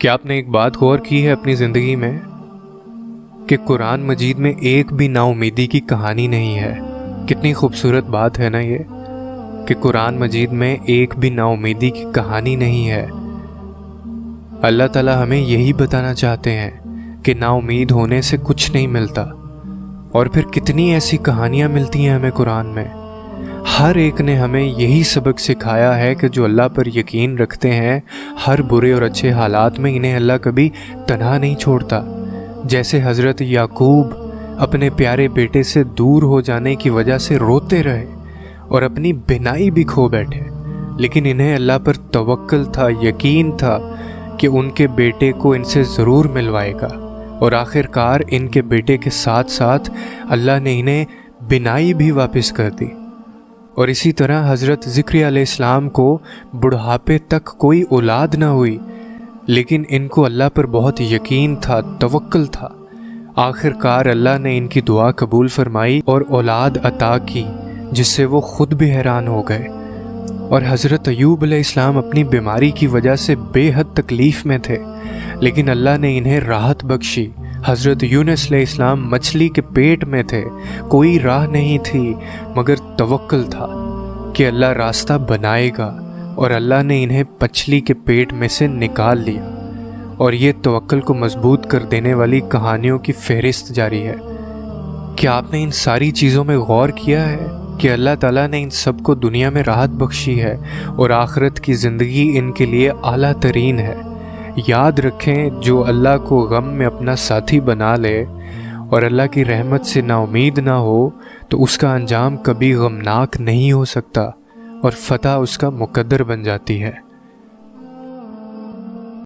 کیا آپ نے ایک بات غور کی ہے اپنی زندگی میں کہ قرآن مجید میں ایک بھی نا امیدی کی کہانی نہیں ہے؟ کتنی خوبصورت بات ہے نا یہ کہ قرآن مجید میں ایک بھی نا امیدی کی کہانی نہیں ہے۔ اللہ تعالیٰ ہمیں یہی بتانا چاہتے ہیں کہ نا امید ہونے سے کچھ نہیں ملتا۔ اور پھر کتنی ایسی کہانیاں ملتی ہیں ہمیں قرآن میں۔ ہر ایک نے ہمیں یہی سبق سکھایا ہے کہ جو اللہ پر یقین رکھتے ہیں ہر برے اور اچھے حالات میں انہیں اللہ کبھی تنہا نہیں چھوڑتا۔ جیسے حضرت یعقوب اپنے پیارے بیٹے سے دور ہو جانے کی وجہ سے روتے رہے اور اپنی بینائی بھی کھو بیٹھے، لیکن انہیں اللہ پر توکل تھا، یقین تھا کہ ان کے بیٹے کو ان سے ضرور ملوائے گا، اور آخر کار ان کے بیٹے کے ساتھ ساتھ اللہ نے انہیں بینائی بھی واپس کر دی۔ اور اسی طرح حضرت زکریا علیہ السلام کو بڑھاپے تک کوئی اولاد نہ ہوئی، لیکن ان کو اللہ پر بہت یقین تھا، توکل تھا۔ آخر کار اللہ نے ان کی دعا قبول فرمائی اور اولاد عطا کی، جس سے وہ خود بھی حیران ہو گئے۔ اور حضرت ایوب علیہ السلام اپنی بیماری کی وجہ سے بے حد تکلیف میں تھے، لیکن اللہ نے انہیں راحت بخشی۔ حضرت یونس علیہ السلام مچھلی کے پیٹ میں تھے، کوئی راہ نہیں تھی مگر توکل تھا کہ اللہ راستہ بنائے گا، اور اللہ نے انہیں مچھلی کے پیٹ میں سے نکال لیا۔ اور یہ توکل کو مضبوط کر دینے والی کہانیوں کی فہرست جاری ہے۔ کیا آپ نے ان ساری چیزوں میں غور کیا ہے کہ اللہ تعالیٰ نے ان سب کو دنیا میں راحت بخشی ہے اور آخرت کی زندگی ان کے لیے اعلیٰ ترین ہے؟ یاد رکھیں، جو اللہ کو غم میں اپنا ساتھی بنا لے اور اللہ کی رحمت سے نا امید نہ ہو تو اس کا انجام کبھی غمناک نہیں ہو سکتا، اور فتح اس کا مقدر بن جاتی ہے۔